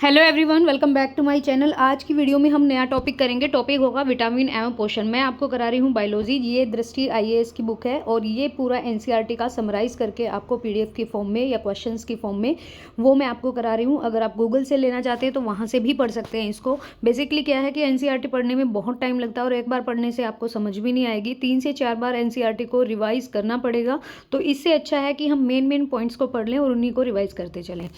Hello everyone, welcome back to my channel. आज की video में हम नया टॉपिक करेंगे। टॉपिक होगा विटामिन एवं पोषण। मैं आपको करा रही हूँ बायोलॉजी। ये दृष्टि आईएएस की बुक है और ये पूरा एनसीईआरटी का समराइज़ करके आपको पीडीएफ की फॉर्म में या क्वेश्चंस की फॉर्म में वो मैं आपको करा रही हूँ। अगर आप गूगल से लेना चाहते हैं तो वहाँ से भी पढ़ सकते हैं इसको। बेसिकली क्या है कि एनसीईआरटी पढ़ने में बहुत टाइम लगता है और एक बार पढ़ने से आपको समझ भी नहीं आएगी। 3 से 4 बार एनसीईआरटी को रिवाइज़ करना पड़ेगा। तो इससे अच्छा है कि हम मेन पॉइंट्स को पढ़ लें और उन्हीं को रिवाइज़ करते चलें।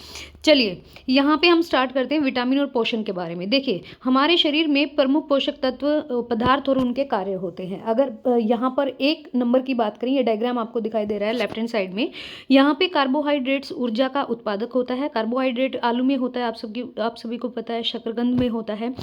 चलिए यहाँ पे हम स्टार्ट करते हैं विटामिन और पोषण के बारे में। देखिए, हमारे शरीर में प्रमुख पोषक तत्व पदार्थ और उनके कार्य होते हैं। अगर यहाँ पर 1 नंबर की बात करें, ये डायग्राम आपको दिखाई दे रहा है लेफ्ट हैंड साइड में। यहाँ पे कार्बोहाइड्रेट्स ऊर्जा का उत्पादक होता है। कार्बोहाइड्रेट आलू में होता है, आप सभी को पता है। शकरकंद में होता है।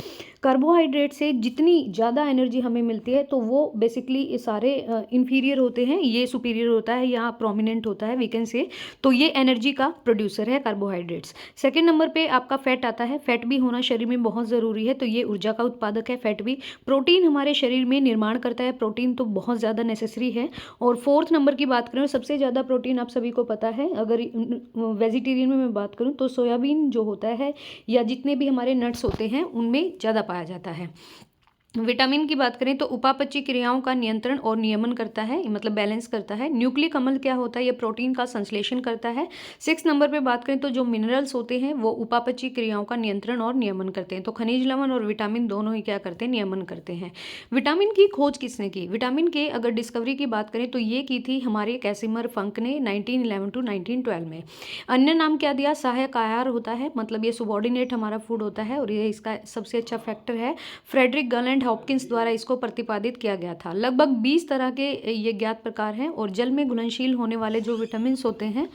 कार्बोहाइड्रेट से जितनी ज़्यादा एनर्जी हमें मिलती है तो वो बेसिकली सारे इन्फीरियर होते हैं, ये सुपीरियर होता है, यहाँ प्रोमिनेंट होता है, वी कैन से। तो ये एनर्जी का प्रोड्यूसर है कार्बोहाइड्रेट्स। सेकेंड नंबर पे आपका फैट आता है। फैट भी होना शरीर में बहुत ज़रूरी है, तो ये ऊर्जा का उत्पादक है फैट भी। प्रोटीन हमारे शरीर में निर्माण करता है, प्रोटीन तो बहुत ज़्यादा नेसेसरी है। और फोर्थ नंबर की बात करें, सबसे ज़्यादा प्रोटीन आप सभी को पता है, अगर वेजिटेरियन में मैं बात करूँ तो सोयाबीन जो होता है या जितने भी हमारे नट्स होते हैं उनमें ज़्यादा पाया जाता है। विटामिन की बात करें तो उपापचयी क्रियाओं का नियंत्रण और नियमन करता है, मतलब बैलेंस करता है। न्यूक्लिक अम्ल क्या होता है, ये प्रोटीन का संश्लेषण करता है। 6 नंबर पे बात करें तो जो मिनरल्स होते हैं वो उपापचयी क्रियाओं का नियंत्रण और नियमन करते हैं। तो खनिज लवण और विटामिन दोनों ही क्या करते हैं, नियमन करते हैं। विटामिन की खोज किसने की? विटामिन के अगर डिस्कवरी की बात करें तो ये की थी हमारे कैसिमर फंक ने 1911 टू 1912 में। अन्य नाम क्या दिया? सहायक आहार होता है, मतलब ये सुबॉर्डिनेट हमारा फूड होता है और ये इसका सबसे अच्छा फैक्टर है। फ्रेडरिक गल एंड हॉपकिंस द्वारा इसको प्रतिपादित किया गया था। लगभग 20 तरह के ये ज्ञात प्रकार हैं और जल में घुलनशील होने वाले जो विटामिन होते हैं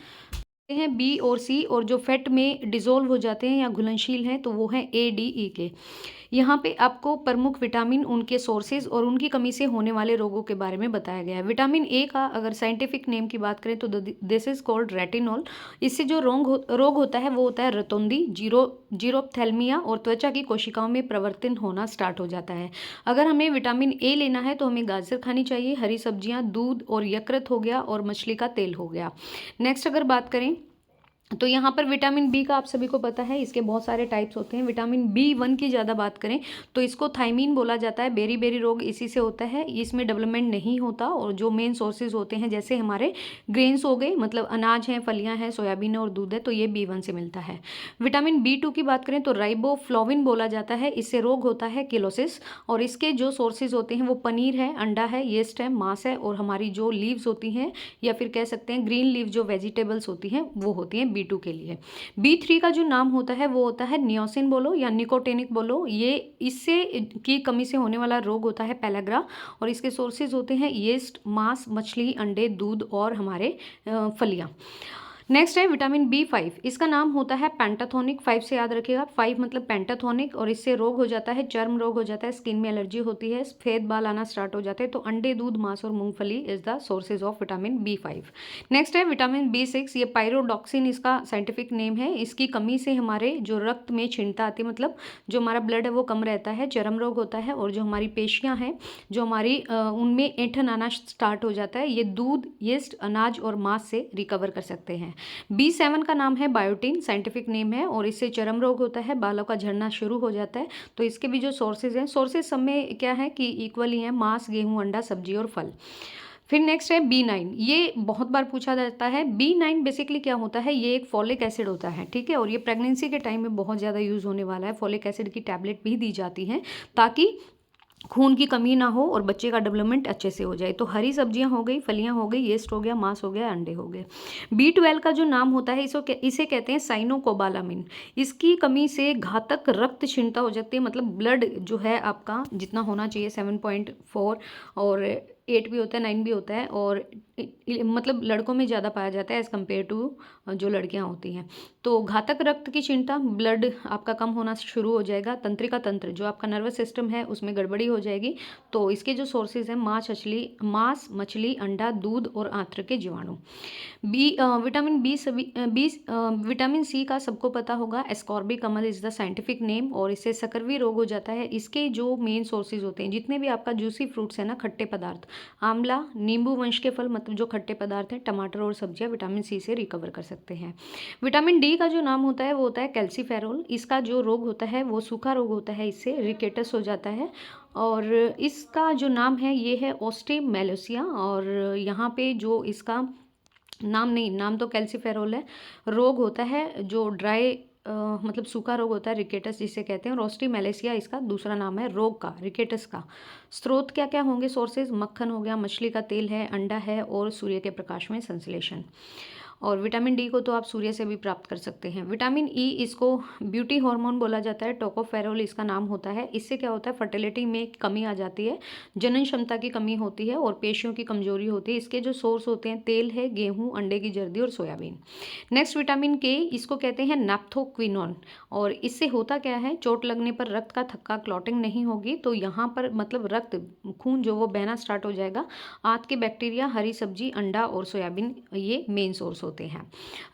बी और सी, और जो फैट में डिजोल्व हो जाते हैं या घुलनशील हैं तो वो हैं ए, डी, ई के। यहाँ पे आपको प्रमुख विटामिन, उनके सोर्सेज और उनकी कमी से होने वाले रोगों के बारे में बताया गया है। विटामिन ए का अगर साइंटिफिक नेम की बात करें तो दिस इज कॉल्ड रेटिनॉल। इससे जो रोग होता है वो होता है रतौंधी, जीरोप्थेल्मिया, और त्वचा की कोशिकाओं में प्रवर्तन होना स्टार्ट हो जाता है। अगर हमें विटामिन ए लेना है तो हमें गाजर खानी चाहिए, हरी सब्जियां, दूध और यकृत हो गया, और मछली का तेल हो गया। नेक्स्ट अगर बात करें तो यहाँ पर विटामिन बी का आप सभी को पता है, इसके बहुत सारे टाइप्स होते हैं। विटामिन B1 की ज़्यादा बात करें तो इसको थायमीन बोला जाता है। बेरी बेरी रोग इसी से होता है, इसमें डेवलपमेंट नहीं होता। और जो मेन सोर्सेज होते हैं जैसे हमारे ग्रेन्स हो गए, मतलब अनाज हैं, फलियाँ हैं, सोयाबीन है और दूध है, तो ये B1 से मिलता है। विटामिन B2 की बात करें तो राइबोफ्लोविन बोला जाता है, इससे रोग होता है किलोसिस। और इसके जो सोर्सेज होते हैं वो पनीर है, अंडा है, येस्ट है, मांस है, और हमारी जो लीव्स होती हैं या फिर कह सकते हैं ग्रीन लीव जो वेजिटेबल्स होती हैं वो होती हैं B2 के लिए। B3 का जो नाम होता है वो होता है नियोसिन बोलो या निकोटेनिक बोलो। ये इससे की कमी से होने वाला रोग होता है पेलाग्रा, और इसके सोर्सेज होते हैं यीस्ट, मांस, मछली, अंडे, दूध और हमारे फलियां। नेक्स्ट है विटामिन B5। इसका नाम होता है पेंटाथोनिक। 5 से याद रखिएगा, 5 मतलब पेंटाथोनिक। और इससे रोग हो जाता है, चर्म रोग हो जाता है, स्किन में एलर्जी होती है, सफेद बाल आना स्टार्ट हो जाते हैं। तो अंडे, दूध, मांस और मूंगफली is the sources of vitamin B5। Next है विटामिन B6। ये पायरोडॉक्सिन इसका साइंटिफिक नेम है। इसकी कमी से हमारे जो रक्त में क्षीणता आती है, मतलब जो हमारा ब्लड है वो कम रहता है, चर्म रोग होता है, और जो हमारी पेशियां हैं जो हमारी उनमें ऐंठन आना स्टार्ट हो जाता है। ये दूध, यीस्ट, अनाज और मांस से रिकवर कर सकते हैं। B7 का नाम है बायोटिन, साइंटिफिक नेम है, और इससे चर्म रोग होता है, बालों का झड़ना शुरू हो जाता है। तो इसके भी जो सोर्सेज हैं, सोर्सेज सब में क्या है कि इक्वली हैं, मांस, गेहूं, अंडा, सब्जी और फल। फिर नेक्स्ट है B9। ये बहुत बार पूछा जाता है। B9 बेसिकली क्या होता है, ये एक फॉलिक एसिड होता है, ठीक है। और ये प्रेगनेंसी के टाइम में बहुत ज़्यादा यूज़ होने वाला है। फॉलिक एसिड की टैबलेट भी दी जाती है ताकि खून की कमी ना हो और बच्चे का डेवलपमेंट अच्छे से हो जाए। तो हरी सब्जियां हो गई, फलियां हो गई, येस्ट हो गया, मांस हो गया, अंडे हो गए। B12 का जो नाम होता है इसे कहते हैं साइनोकोबालामिन। इसकी कमी से घातक रक्त क्षीणता हो जाती है, मतलब ब्लड जो है आपका जितना होना चाहिए 7.4 और 8 भी होता है, 9 भी होता है, और मतलब लड़कों में ज़्यादा पाया जाता है एज़ कम्पेयर टू जो लड़कियां होती हैं। तो घातक रक्त की क्षीणता, ब्लड आपका कम होना शुरू हो जाएगा। तंत्रिका तंत्र जो आपका नर्वस सिस्टम है उसमें गड़बड़ी हो जाएगी। तो इसके जो सोर्सेज हैं मांस, मछली, अंडा, दूध और आंत्र के जीवाणु। विटामिन सी का सबको पता होगा, एस्कॉर्बिक अम्ल इज द साइंटिफिक नेम, और इससे सकरवी रोग हो जाता है। इसके जो मेन सोर्सेज होते हैं, जितने भी आपका जूसी फ्रूट्स हैं ना, खट्टे पदार्थ, आंवला, नींबू वंश के फल, मतलब जो खट्टे पदार्थ हैं, टमाटर और सब्जियां विटामिन सी से रिकवर कर सकते हैं। सकते हैं। विटामिन डी का जो नाम होता है वो होता है कैल्सीफेरोल। इसका जो रोग होता है वो सूखा रोग होता है, इससे रिकेटस हो जाता है। और इसका जो नाम है ये है ऑस्टिमेलेसिया। और यहाँ पे जो इसका नाम तो कैल्सीफेरोल है। रोग होता है जो ड्राई मतलब सूखा रोग होता है, रिकेटस जिसे कहते हैं। और ऑस्टिमेलेसिया इसका दूसरा नाम है रोग का, रिकेटस का। स्रोत क्या क्या होंगे सोर्सेज? मक्खन हो गया, मछली का तेल है, अंडा है और सूर्य के प्रकाश में संश्लेषण। और विटामिन डी को तो आप सूर्य से भी प्राप्त कर सकते हैं। विटामिन ई, इसको ब्यूटी हार्मोन बोला जाता है, टोकोफेरोल इसका नाम होता है। इससे क्या होता है? फर्टिलिटी में कमी आ जाती है, जनन क्षमता की कमी होती है और पेशियों की कमजोरी होती है। इसके जो सोर्स होते हैं तेल है, गेहूं, अंडे की जर्दी और सोयाबीन। नेक्स्ट विटामिन के, इसको कहते हैं नैप्थोक्विनोन। और इससे होता क्या है? चोट लगने पर रक्त का थक्का, क्लॉटिंग नहीं होगी तो यहाँ पर मतलब रक्त खून जो वो बहना स्टार्ट हो जाएगा। आंत के बैक्टीरिया, हरी सब्जी, अंडा और सोयाबीन ये मेन सोर्स होते हैं।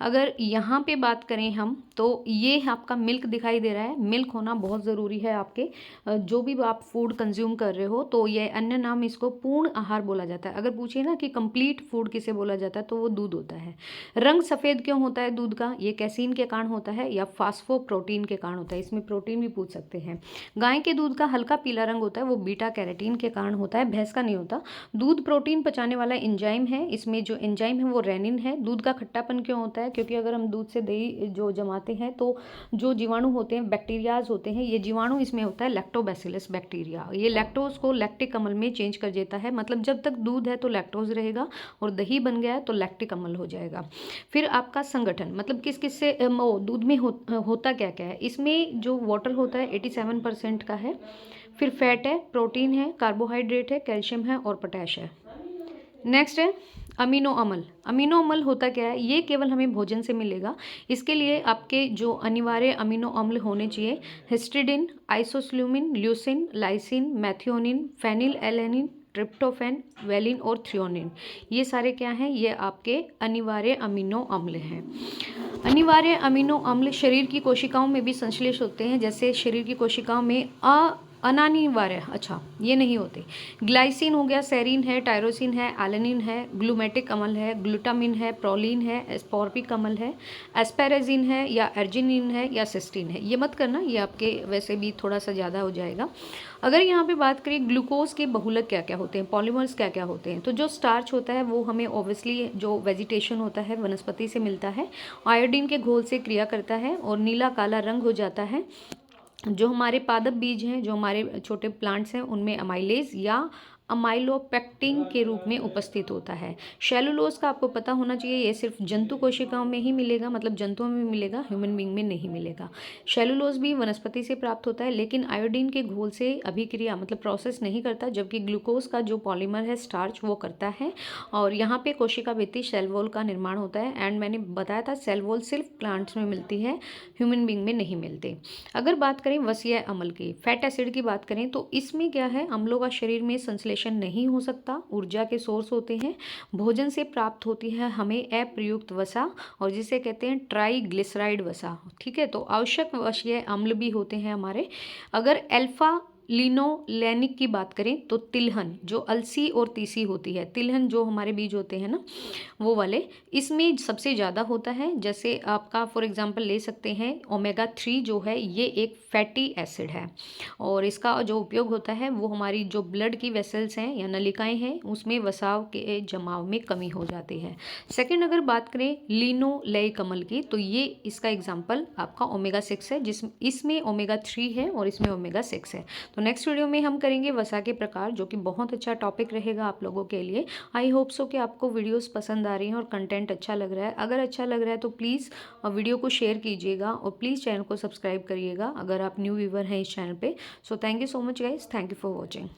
अगर यहाँ पे बात करें हम तो ये आपका मिल्क दिखाई दे रहा है। मिल्क होना बहुत ज़रूरी है आपके जो भी आप फूड कंज्यूम कर रहे हो। तो ये अन्य नाम इसको पूर्ण आहार बोला जाता है। अगर पूछिए ना कि कंप्लीट फूड किसे बोला जाता है तो वो दूध होता है। रंग सफ़ेद क्यों होता है दूध का? ये कैसीन के कारण होता है या फास्फोप्रोटीन के कारण होता है। इसमें प्रोटीन भी पूछ सकते हैं। गाय के दूध का हल्का पीला रंग होता है, वो बीटा कैरोटीन के कारण होता है, भैंस का नहीं होता। दूध प्रोटीन पचाने वाला एंजाइम है। इसमें जो एंजाइम है वो रेनिन है। दूध का खट्टापन क्यों होता है? क्योंकि अगर हम दूध से दही जो जमाते हैं तो जो जीवाणु होते हैं, बैक्टीरियाज होते हैं, ये जीवाणु इसमें होता है लैक्टोबैसिलस बैक्टीरिया। ये लैक्टोज को लैक्टिक अम्ल में चेंज कर देता है। मतलब जब तक दूध है तो लैक्टोज रहेगा और दही बन गया है तो लैक्टिक अम्ल हो जाएगा। फिर आपका संगठन मतलब किस किस से दूध में होता क्या क्या है? इसमें जो वाटर होता है 87% का है। फिर फैट है, प्रोटीन है, कार्बोहाइड्रेट है, कैल्शियम है और पोटैश है। नेक्स्ट है अमीनो अम्ल। अमीनो अम्ल होता क्या है? ये केवल हमें भोजन से मिलेगा। इसके लिए आपके जो अनिवार्य अमीनो अम्ल होने चाहिए, histidine, isoleucine, leucine, lysine, methionine, phenylalanine, tryptophan, valine और थ्रियोनिन। ये सारे क्या हैं? ये आपके अनिवार्य अमीनो अम्ल हैं। अनिवार्य अमीनो अम्ल शरीर की कोशिकाओं में भी संश्लेषित होते हैं। जैसे शरीर की कोशिकाओं में अनानिवार्य, अच्छा ये नहीं होते। ग्लाइसिन हो गया, सेरीन है, टायरोसिन है, एलेनिन है, ग्लूमेटिक अम्ल है, ग्लूटामिन है, प्रोलीन है, एस्पार्टिक अम्ल है, एस्पेरेजिन है या अर्जिनिन है या सिस्टीन है। ये मत करना, ये आपके वैसे भी थोड़ा सा ज़्यादा हो जाएगा। अगर यहाँ पे बात करें ग्लूकोज के बहुलक क्या क्या होते हैं, पॉलीमर्स क्या क्या होते हैं, तो जो स्टार्च होता है वो हमें ऑब्वियसली जो वेजिटेशन होता है वनस्पति से मिलता है। आयोडीन के घोल से क्रिया करता है और नीला काला रंग हो जाता है। जो हमारे पादप बीज हैं, जो हमारे छोटे प्लांट्स हैं, उनमें अमाइलेज या अमाइलोपेक्टिन के रूप में उपस्थित होता है। सेलुलोज का आपको पता होना चाहिए, ये सिर्फ जंतु कोशिकाओं में ही मिलेगा, मतलब जंतुओं में मिलेगा, ह्यूमन बीइंग में नहीं मिलेगा। सेलुलोज भी वनस्पति से प्राप्त होता है लेकिन आयोडीन के घोल से अभिक्रिया मतलब प्रोसेस नहीं करता, जबकि ग्लूकोज का जो पॉलीमर है स्टार्च वो करता है। और यहाँ पे कोशिका भित्ति सेल वॉल का निर्माण होता है। एंड मैंने बताया था सेल वॉल सिर्फ प्लांट्स में मिलती है, ह्यूमन बीइंग में नहीं मिलती। अगर बात करें वसीय अम्ल की, फैट एसिड की बात करें तो इसमें क्या है? अम्लों का शरीर में संश्लेषण नहीं हो सकता, ऊर्जा के सोर्स होते हैं, भोजन से प्राप्त होती है हमें अप्रयुक्त वसा और जिसे कहते हैं ट्राइग्लिसराइड वसा। ठीक है, तो आवश्यक वसीय अम्ल भी होते हैं हमारे। अगर अल्फा लिनोलेनिक की बात करें तो तिलहन जो अलसी और तीसी होती है, तिलहन जो हमारे बीज होते हैं ना वो वाले, इसमें सबसे ज़्यादा होता है। जैसे आपका फॉर एग्जांपल ले सकते हैं ओमेगा 3 जो है ये एक फैटी एसिड है और इसका जो उपयोग होता है वो हमारी जो ब्लड की वेसल्स हैं या नलिकाएं हैं उसमें वसाव के जमाव में कमी हो जाती है। सेकेंड अगर बात करें लिनोलेइक अम्ल की तो ये इसका एग्जाम्पल आपका ओमेगा 6 है, इसमें ओमेगा 3 है और इसमें ओमेगा 6 है। तो नेक्स्ट वीडियो में हम करेंगे वसा के प्रकार, जो कि बहुत अच्छा टॉपिक रहेगा आप लोगों के लिए। आई होप सो कि आपको वीडियोस पसंद आ रही हैं और कंटेंट अच्छा लग रहा है। अगर अच्छा लग रहा है तो प्लीज़ वीडियो को शेयर कीजिएगा और प्लीज़ चैनल को सब्सक्राइब करिएगा अगर आप न्यू व्यूवर हैं इस चैनल पे। So thank you so much guys, thank you for watching.